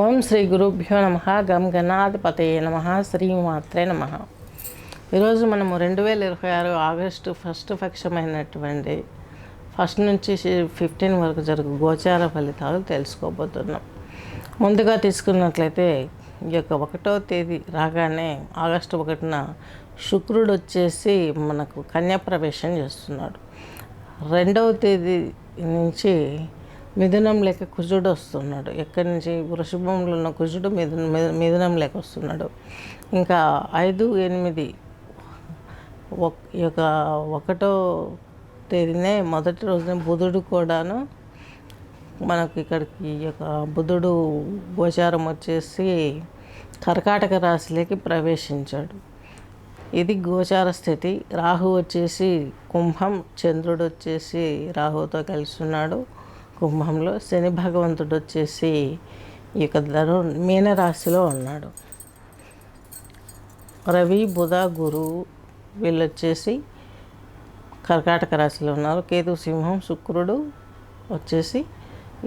ఓం శ్రీ గురుభ్యో నమ. గం గణాధిపతయే నమ. శ్రీమాత్రే నమ. ఈరోజు మనము 2026 ఆగస్టు ఫస్ట్ పక్షమైనటువంటి ఫస్ట్ నుంచి 15 వరకు జరుగు గోచార ఫలితాలు తెలుసుకోబోతున్నాం. ముందుగా తీసుకున్నట్లయితే ఈ యొక్క 1వ తేదీ రాగానే ఆగస్టు 1న శుక్రుడు వచ్చేసి మనకు కన్యా ప్రవేశం చేస్తున్నాడు. 2వ తేదీ నుంచి మిథునం లేక కుజుడు వస్తున్నాడు. ఎక్కడి నుంచి వృషభంలో ఉన్న కుజుడు మిథునం లేక వస్తున్నాడు. ఇంకా 5, 8 ఈ యొక్క 1వ తేదీనే మొదటి రోజున బుధుడు కూడాను మనకు ఇక్కడికి ఈ యొక్క బుధుడు గోచారం వచ్చేసి కర్కాటక రాశిలోకి ప్రవేశించాడు. ఇది గోచార స్థితి. రాహు వచ్చేసి కుంభం, చంద్రుడు వచ్చేసి రాహుతో కలిసి ఉన్నాడు కుంభంలో. శని భగవంతుడు వచ్చేసి ఈ యొక్క మీనరాశిలో ఉన్నాడు. రవి, బుధ, గురువు వీళ్ళు వచ్చేసి కర్కాటక రాశిలో ఉన్నారు. కేతు సింహం, శుక్రుడు వచ్చేసి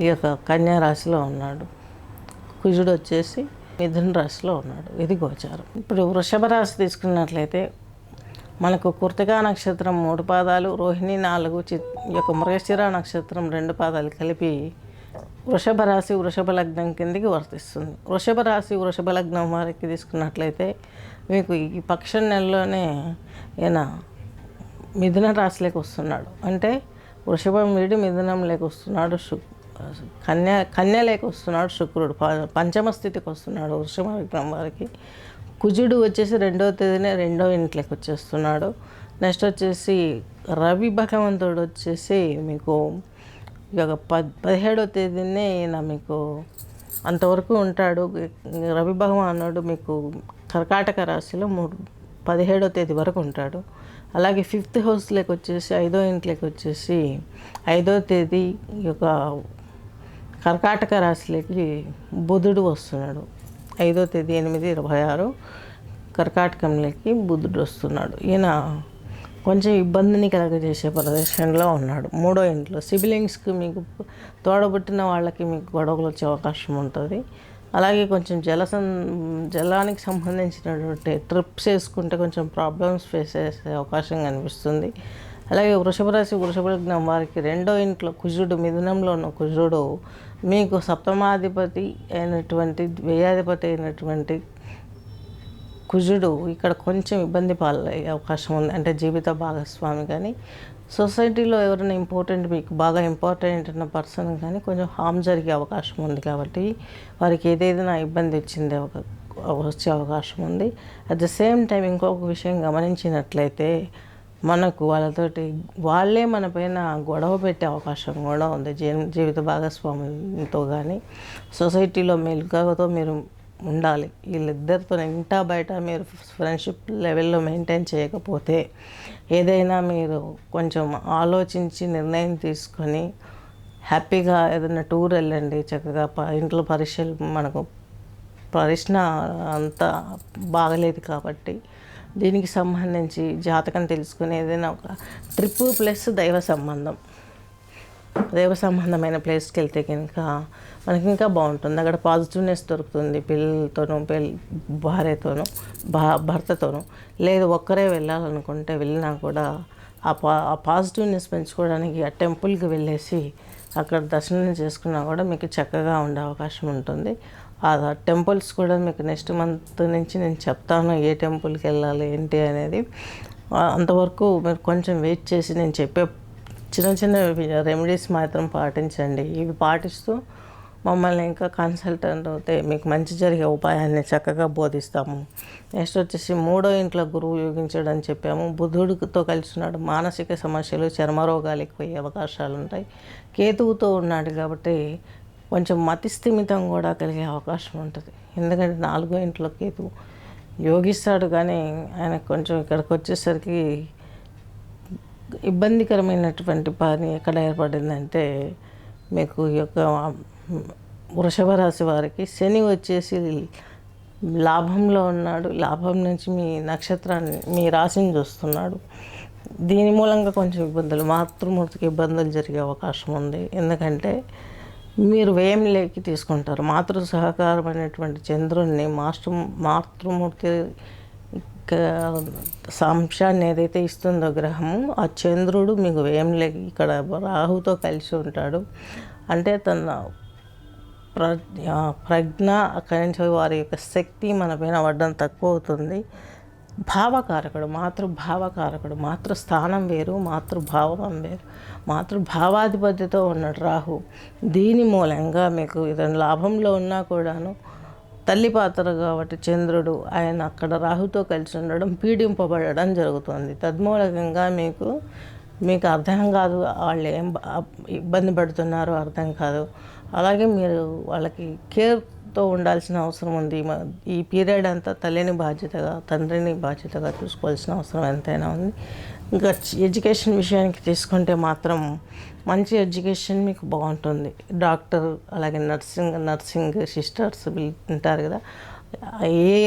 ఈ యొక్క కన్యా రాశిలో ఉన్నాడు. కుజుడు వచ్చేసి మిథున రాశిలో ఉన్నాడు. ఇది గోచారం. ఇప్పుడు వృషభ రాశి తీసుకున్నట్లయితే మనకు కృతికా నక్షత్రం 3 పాదాలు, రోహిణి 4, ఈ యొక్క మృగశిర నక్షత్రం 2 పాదాలు కలిపి వృషభ రాశి వృషభ లగ్నం కిందికి వర్తిస్తుంది. వృషభ రాశి వృషభ లగ్నం వారికి తీసుకున్నట్లయితే మీకు ఈ పక్ష నెలలోనే ఈయన మిథున రాశిలోకి వస్తున్నాడు. అంటే వృషభం వీడి మిథునం లేక వస్తున్నాడు. కన్య లేక వస్తున్నాడు శుక్రుడు. పంచమ స్థితికి వస్తున్నాడు వృషభ లగ్నం వారికి. కుజుడు వచ్చేసి 2వ తేదీనే 2వ ఇంట్లోకి వచ్చేస్తున్నాడు. నెక్స్ట్ వచ్చేసి రవి భగవంతుడు వచ్చేసి మీకు ఈ యొక్క 17వ తేదీనే ఈయన మీకు అంతవరకు ఉంటాడు. రవి భగవానుడు మీకు కర్కాటక రాశిలో 17వ తేదీ వరకు ఉంటాడు. అలాగే 5th హౌస్లోకి వచ్చేసి 5వ ఇంట్లోకి వచ్చేసి 5వ తేదీ ఈ యొక్క కర్కాటక రాశిలోకి బుధుడు వస్తున్నాడు. 5వ తేదీ 8/26 కర్కాటకంలోకి బుధుడు వస్తున్నాడు. ఈయన కొంచెం ఇబ్బందిని కలగజేసే ప్రదేశంలో ఉన్నాడు. 3వ ఇంట్లో సిబిలింగ్స్కి మీకు తోడబుట్టిన వాళ్ళకి మీకు గొడవలు వచ్చే అవకాశం ఉంటుంది. అలాగే కొంచెం జలానికి సంబంధించినటువంటి ట్రిప్స్ వేసుకుంటే కొంచెం ప్రాబ్లమ్స్ ఫేస్ చేసే అవకాశం కనిపిస్తుంది. అలాగే వృషభ రాశి వృషభ లగ్నం వారికి 2వ ఇంట్లో కుజుడు, మిథునంలో ఉన్న కుజుడు మీకు సప్తమాధిపతి అయినటువంటి వ్యయాధిపతి అయినటువంటి కుజుడు ఇక్కడ కొంచెం ఇబ్బంది పాలయ్యే అవకాశం ఉంది. అంటే జీవిత భాగస్వామి కానీ సొసైటీలో ఎవరైనా మీకు బాగా ఇంపార్టెంట్ ఉన్న పర్సన్ కానీ కొంచెం హామ్ జరిగే అవకాశం ఉంది. కాబట్టి వారికి ఏదైనా ఇబ్బంది వచ్చే అవకాశం ఉంది. అట్ ద సేమ్ టైం ఇంకొక విషయం గమనించినట్లయితే మనకు వాళ్ళే మన పైన గొడవ పెట్టే అవకాశం కూడా ఉంది. జీవిత భాగస్వామితో కానీ సొసైటీలో మెలుగుతో మీరు ఉండాలి. వీళ్ళిద్దరితో ఇంటా బయట మీరు ఫ్రెండ్షిప్ లెవెల్లో మెయింటైన్ చేయకపోతే ఏదైనా మీరు కొంచెం ఆలోచించి నిర్ణయం తీసుకొని హ్యాపీగా ఏదైనా టూర్ వెళ్ళండి. చక్కగా ఇంట్లో మనకు పరిశ్రమ అంతా బాగలేదు కాబట్టి దీనికి సంబంధించి జాతకం తెలుసుకుని ఏదైనా ఒక ట్రిప్ ప్లస్ దైవ సంబంధమైన ప్లేస్కి వెళ్తే కనుక మనకి ఇంకా బాగుంటుంది. అక్కడ పాజిటివ్నెస్ దొరుకుతుంది. పిల్లలతోనూ భార్యతోనూ భర్తతోనూ. లేదు ఒక్కరే వెళ్ళాలనుకుంటే వెళ్ళినా కూడా ఆ పాజిటివ్నెస్ పెంచుకోవడానికి ఆ టెంపుల్కి వెళ్ళేసి అక్కడ దర్శనం చేసుకున్నా కూడా మీకు చక్కగా ఉండే అవకాశం ఉంటుంది. ఆ టెంపుల్స్ కూడా మీకు నెక్స్ట్ మంత్ నుంచి నేను చెప్తాను ఏ టెంపుల్కి వెళ్ళాలి ఏంటి అనేది. అంతవరకు మీరు కొంచెం వెయిట్ చేసి నేను చెప్పే చిన్న రెమెడీస్ మాత్రం పాటించండి. ఇవి పాటిస్తూ మమ్మల్ని ఇంకా కన్సల్టెంట్ అయితే మీకు మంచి జరిగే ఉపాయాన్ని చక్కగా బోధిస్తాము. నెక్స్ట్ వచ్చేసి 3వ ఇంట్లో గురువు యోగించడం అని చెప్పాము. బుధుడితో కలిసి ఉన్నాడు. మానసిక సమస్యలు, చర్మ రోగాలు ఎక్కువయ్యే అవకాశాలు ఉంటాయి. కేతువుతో ఉన్నాడు కాబట్టి కొంచెం మతిస్థిమితం కూడా కలిగే అవకాశం ఉంటుంది. ఎందుకంటే 4వ ఇంట్లో కేతువు యోగిస్తాడు కానీ ఆయన కొంచెం ఇక్కడికి వచ్చేసరికి ఇబ్బందికరమైనటువంటి పని ఎక్కడ ఏర్పడిందంటే మీకు ఈ యొక్క వృషభ రాశి వారికి శని వచ్చేసి లాభంలో ఉన్నాడు. లాభం నుంచి మీ రాశిని చూస్తున్నాడు. దీని మూలంగా కొంచెం మాతృమూర్తికి ఇబ్బందులు జరిగే అవకాశం ఉంది. ఎందుకంటే మీరు వ్యయంలోకి తీసుకుంటారు. మాతృ సహకారం అనేటువంటి చంద్రుడిని మాతృమూర్తి అంశాన్ని ఏదైతే ఇస్తుందో గ్రహము, ఆ చంద్రుడు మీకు వ్యయంలోకి ఇక్కడ రాహుతో కలిసి ఉంటాడు. అంటే తన ప్రజ్ఞ అక్కడి నుంచి వారి యొక్క శక్తి మన పైన పడడం తక్కువ అవుతుంది. భావకారకుడు, మాతృభావకారకుడు, మాతృస్థానం వేరు, మాతృభావం వేరు. మాతృభావాధిపతితో ఉన్నాడు రాహు. దీని మూలంగా మీకు ఏదైనా లాభంలో ఉన్నా కూడాను తల్లి పాత్ర కాబట్టి చంద్రుడు ఆయన అక్కడ రాహుతో కలిసి ఉండడం, పీడింపబడడం జరుగుతుంది. తద్మూలకంగా మీకు అర్థం కాదు, వాళ్ళు ఏం ఇబ్బంది పడుతున్నారో అర్థం కాదు. అలాగే మీరు వాళ్ళకి కేర్తో ఉండాల్సిన అవసరం ఉంది. ఈ పీరియడ్ అంతా తల్లిని బాధ్యతగా, తండ్రిని బాధ్యతగా చూసుకోవాల్సిన అవసరం ఎంతైనా ఉంది. ఇంకా ఎడ్యుకేషన్ విషయానికి తీసుకుంటే మాత్రం మంచి ఎడ్యుకేషన్ మీకు బాగుంటుంది. డాక్టర్, అలాగే నర్సింగ్ సిస్టర్స్ ఉంటారు కదా, ఏ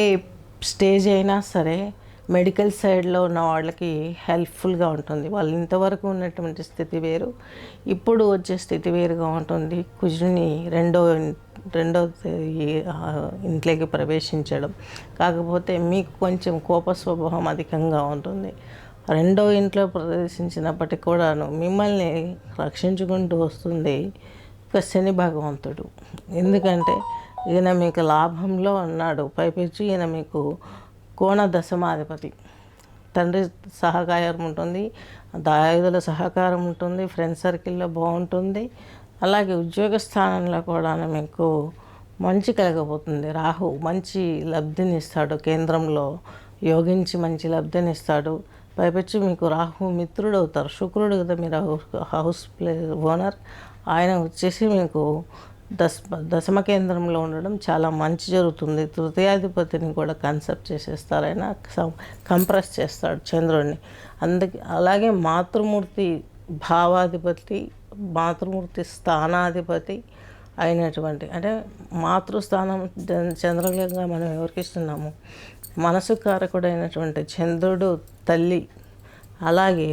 స్టేజ్ అయినా సరే మెడికల్ సైడ్లో ఉన్న వాళ్ళకి హెల్ప్ఫుల్గా ఉంటుంది. వాళ్ళు ఇంతవరకు ఉన్నటువంటి స్థితి వేరు, ఇప్పుడు వచ్చే స్థితి వేరుగా ఉంటుంది. కుజుని రెండో ఇంట్లోకి ప్రవేశించడం, కాకపోతే మీకు కొంచెం కోప స్వభావం అధికంగా ఉంటుంది. రెండో ఇంట్లో ప్రవేశించినప్పటికీ కూడాను మిమ్మల్ని రక్షించుకుంటూ వస్తుంది ఒక శని భగవంతుడు. ఎందుకంటే ఈయన మీకు లాభంలో ఉన్నాడు. పైపెచ్చి ఈయన మీకు కోణ దశమాధిపతి. తండ్రి సహకారం ఉంటుంది, దాయుధుల సహకారం ఉంటుంది, ఫ్రెండ్ సర్కిల్లో బాగుంటుంది. అలాగే ఉద్యోగ స్థానంలో కూడా మీకు మంచి కలగబోతుంది. రాహు మంచి లబ్ధిని ఇస్తాడు, కేంద్రంలో యోగించి మంచి లబ్ధిని ఇస్తాడు. పైపెచ్చి మీకు రాహు మిత్రుడు అవుతారు. శుక్రుడు కదా మీరు హౌస్ ఓనర్, ఆయన వచ్చేసి మీకు దశమ కేంద్రంలో ఉండడం చాలా మంచి జరుగుతుంది. తృతీయాధిపతిని కూడా కన్సెప్ట్ చేసేస్తారు, ఆయన కంప్రెస్ చేస్తాడు చంద్రుడిని. అలాగే మాతృమూర్తి భావాధిపతి, మాతృమూర్తి స్థానాధిపతి అయినటువంటి, అంటే మాతృస్థానం చంద్రులుగా మనం ఎవరికి ఇస్తున్నాము, మనసు కారకుడైనటువంటి చంద్రుడు తల్లి, అలాగే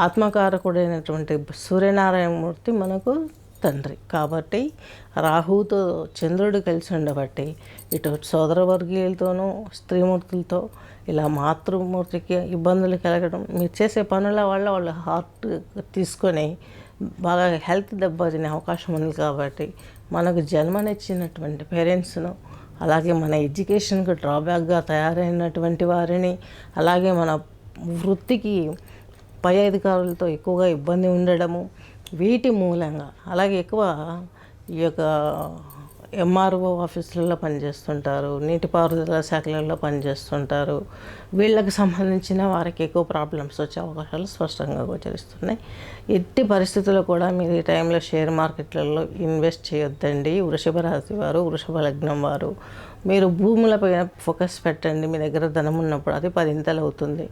ఆత్మకారకుడైనటువంటి సూర్యనారాయణమూర్తి మనకు తండ్రి. కాబట్టి రాహుతో చంద్రుడు కలిసి ఉండబట్టి ఇటు సోదరవర్గీయులతోనూ స్త్రీమూర్తులతో ఇలా మాతృమూర్తికి ఇబ్బందులు కలగడం, మీరు చేసే పనుల వల్ల వాళ్ళ హార్ట్ తీసుకొని బాగా హెల్త్ దెబ్బతినే అవకాశం ఉంది. కాబట్టి మనకు జన్మనిచ్చినటువంటి పేరెంట్స్ను, అలాగే మన ఎడ్యుకేషన్కు డ్రాబ్యాక్గా తయారైనటువంటి వారిని, అలాగే మన వృత్తికి పై అధికారులతో ఎక్కువగా ఇబ్బంది ఉండడము, వీటి మూలంగా, అలాగే ఎక్కువ ఈ యొక్క ఎంఆర్ఓ ఆఫీసులలో పనిచేస్తుంటారు, నీటిపారుదల శాఖలలో పనిచేస్తుంటారు. వీళ్ళకి సంబంధించిన వారికి ఎక్కువ ప్రాబ్లమ్స్ వచ్చే అవకాశాలు స్పష్టంగా గోచరిస్తున్నాయి. ఎట్టి పరిస్థితుల్లో కూడా మీరు ఈ టైంలో షేర్ మార్కెట్లలో ఇన్వెస్ట్ చేయొద్దండి. వృషభ రాశి వారు, వృషభ లగ్నం వారు, మీరు భూములపైన ఫోకస్ పెట్టండి. మీ దగ్గర ధనం ఉన్నప్పుడు అది 10 అవుతుంది.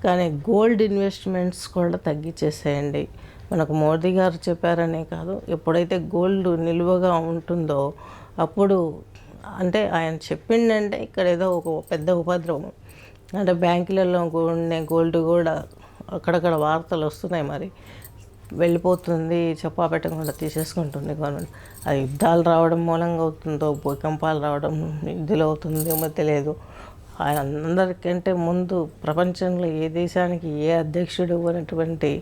కానీ గోల్డ్ ఇన్వెస్ట్మెంట్స్ కూడా తగ్గించేసేయండి. మనకు మోదీ గారు చెప్పారనే కాదు, ఎప్పుడైతే గోల్డ్ నిలువగా ఉంటుందో అప్పుడు, అంటే ఆయన చెప్పిండంటే ఇక్కడ ఏదో ఒక పెద్ద ఉపద్రవం, అంటే బ్యాంకులలో ఉండే గోల్డ్ కూడా అక్కడక్కడ వార్తలు వస్తున్నాయి, మరి వెళ్ళిపోతుంది, చెప్పా పెట్టకుండా తీసేసుకుంటుంది గవర్నమెంట్. అది యుద్ధాలు రావడం మూలంగా అవుతుందో, భూకంపాలు రావడం ఇదిలో అవుతుందేమో తెలియదు. ఆయన అందరికంటే ముందు ప్రపంచంలో ఏ దేశానికి ఏ అధ్యక్షుడు అనేటువంటి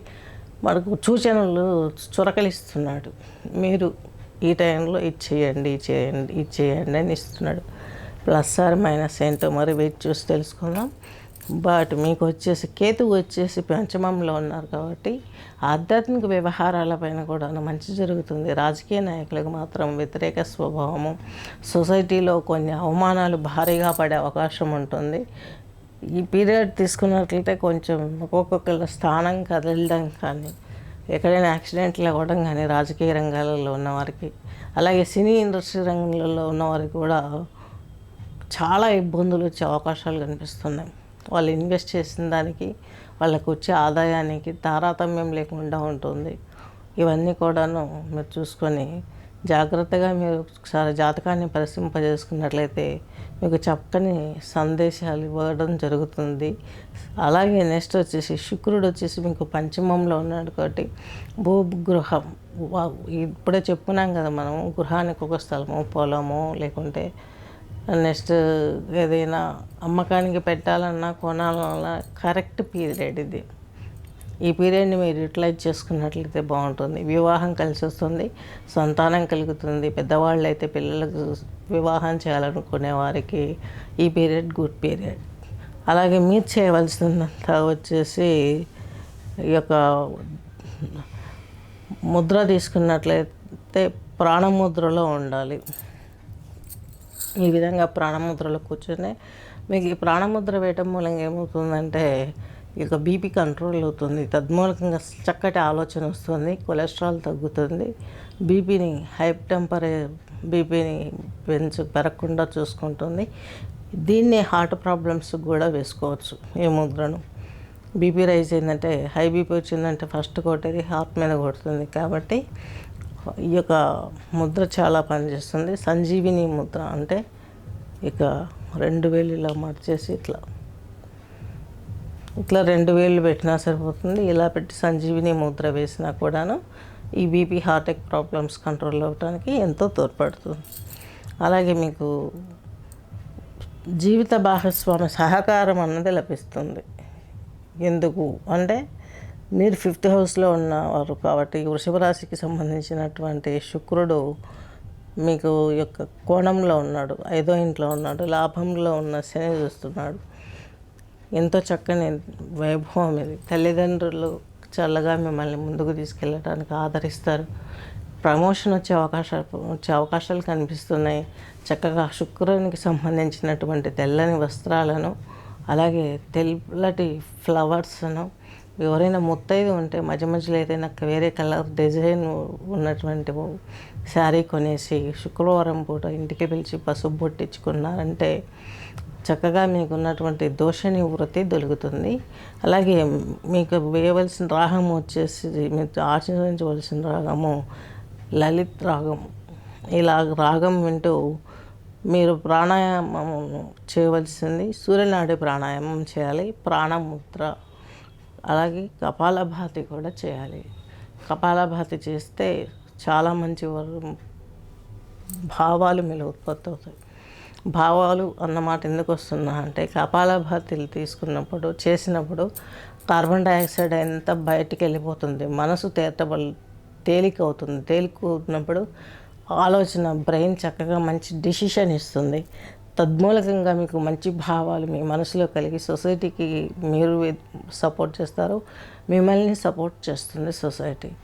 మనకు సూచనలు చురకలిస్తున్నాడు. మీరు ఈ టైంలో ఇది చేయండి అని ఇస్తున్నాడు. ప్లస్ ఆర్ మైనస్ ఏంటో మరి వెయిట్ చూసి తెలుసుకుందాం. బట్ మీకు వచ్చేసి కేతువు వచ్చేసి పంచమంలో ఉన్నారు కాబట్టి ఆధ్యాత్మిక వ్యవహారాలపైన కూడా మంచి జరుగుతుంది. రాజకీయ నాయకులకు మాత్రం వ్యతిరేక స్వభావము, సొసైటీలో కొన్ని అవమానాలు భారీగా పడే అవకాశం ఉంటుంది. ఈ పీరియడ్ తీసుకున్నట్లయితే కొంచెం ఒక్కొక్కళ్ళ స్థానం కదలడం కానీ, ఎక్కడైనా యాక్సిడెంట్లు అవ్వడం కానీ రాజకీయ రంగాలలో ఉన్నవారికి, అలాగే సినీ ఇండస్ట్రీ రంగంలో ఉన్నవారికి కూడా చాలా ఇబ్బందులు వచ్చే అవకాశాలు కనిపిస్తున్నాయి. వాళ్ళు ఇన్వెస్ట్ చేసిన దానికి వాళ్ళకు వచ్చే ఆదాయానికి తారతమ్యం లేకుండా ఉంటుంది. ఇవన్నీ కూడాను మీరు చూసుకొని జాగ్రత్తగా మీరు ఒకసారి జాతకాన్ని పరిశీలింపజేసుకున్నట్లయితే మీకు చక్కని సందేశాలు ఇవ్వడం జరుగుతుంది. అలాగే నెక్స్ట్ వచ్చేసి శుక్రుడు వచ్చేసి మీకు పంచమంలో ఉన్నాడు కాబట్టి భూగృహం ఇప్పుడే చెప్పుకున్నాం కదా మనం, గృహానికి ఒక స్థలము, పొలము, లేకుంటే నెక్స్ట్ ఏదైనా అమ్మకానికి పెట్టాలన్నా కొనాలన్నా కరెక్ట్ పీరియడ్ ఇది. ఈ పీరియడ్ని మీరు యూటిలైజ్ చేసుకున్నట్లయితే బాగుంటుంది. వివాహం కలిసి వస్తుంది, సంతానం కలుగుతుంది. పెద్దవాళ్ళు అయితే పిల్లలకు వివాహం చేయాలనుకునే వారికి ఈ పీరియడ్ గుడ్ పీరియడ్. అలాగే మీరు చేయవలసినంత వచ్చేసి ఈ యొక్క ముద్ర తీసుకున్నట్లయితే ప్రాణముద్రలో ఉండాలి. ఈ విధంగా ప్రాణముద్రలో కూర్చొని మీకు ఈ ప్రాణముద్ర వేయటం మూలంగా ఏమవుతుందంటే ఇక బీపీ కంట్రోల్ అవుతుంది, తద్మూలకంగా చక్కటి ఆలోచన వస్తుంది, కొలెస్ట్రాల్ తగ్గుతుంది, బీపీని బీపీని పెరగకుండా చూసుకుంటుంది. దీన్ని హార్ట్ ప్రాబ్లమ్స్ కూడా వేసుకోవచ్చు ఈ ముద్రను. బీపీ రైజ్ అయిందంటే, హై బీపీ వచ్చిందంటే ఫస్ట్ కొట్టేది హార్ట్ మీద కొడుతుంది. కాబట్టి ఈ యొక్క ముద్ర చాలా పనిచేస్తుంది. సంజీవిని ముద్ర అంటే ఇక 2 వేలు ఇలా మార్చేసి ఇట్లా 2 వేలు పెట్టినా సరిపోతుంది. ఇలా పెట్టి సంజీవిని ముద్ర వేసినా కూడాను ఈ బీపీ హార్ట్ ప్రాబ్లమ్స్ కంట్రోల్ అవ్వడానికి ఎంతో తోడ్పడుతుంది. అలాగే మీకు జీవిత భాగస్వామి సహకారం అన్నది లభిస్తుంది. ఎందుకు అంటే మీరు 5th హౌస్లో ఉన్నవారు కాబట్టి వృషభ రాశికి సంబంధించినటువంటి శుక్రుడు మీకు యొక్క కోణంలో ఉన్నాడు, 5వ ఇంట్లో ఉన్నాడు, లాభంలో ఉన్న శని చూస్తున్నాడు. ఎంతో చక్కని వైభవం ఇది. తల్లిదండ్రులు చల్లగా మిమ్మల్ని ముందుకు తీసుకెళ్ళడానికి ఆదరిస్తారు. ప్రమోషన్ వచ్చే అవకాశాలు కనిపిస్తున్నాయి. చక్కగా శుక్రునికి సంబంధించినటువంటి తెల్లని వస్త్రాలను, అలాగే తెల్లటి ఫ్లవర్స్ను, ఎవరైనా ముత్తైదు ఉంటే మధ్య మధ్యలో ఏదైనా వేరే కలర్ డిజైన్ ఉన్నటువంటి శారీ కొనేసి శుక్రవారం పూట ఇంటికి పిలిచి పసుపు బొట్టించుకున్నారంటే చక్కగా మీకు ఉన్నటువంటి దోష నివృత్తి దొరుకుతుంది. అలాగే మీకు వేయవలసిన రాగం వచ్చేసి, మీరు ఆచరించవలసిన రాగము లలిత్ రాగం. ఇలా రాగం వింటూ మీరు ప్రాణాయామం చేయవలసింది సూర్యనాడి ప్రాణాయామం చేయాలి, ప్రాణముద్ర, అలాగే కపాలభాతి కూడా చేయాలి. కపాలభాతి చేస్తే చాలా మంచి భావాలు మీరు ఉత్పత్తి అవుతాయి. భావాలు అన్నమాట ఎందుకు వస్తున్నా అంటే కపాలభాతిలు చేసినప్పుడు కార్బన్ డైఆక్సైడ్ ఎంత బయటికి వెళ్ళిపోతుంది, మనసు తేలిక అవుతుంది. తేలికవుతున్నప్పుడు ఆలోచన బ్రెయిన్ చక్కగా మంచి డిసిషన్ ఇస్తుంది. తద్మూలకంగా మీకు మంచి భావాలు మీ మనసులో కలిగి సొసైటీకి మీరు సపోర్ట్ చేస్తారు, మిమ్మల్ని సపోర్ట్ చేస్తుంది సొసైటీ.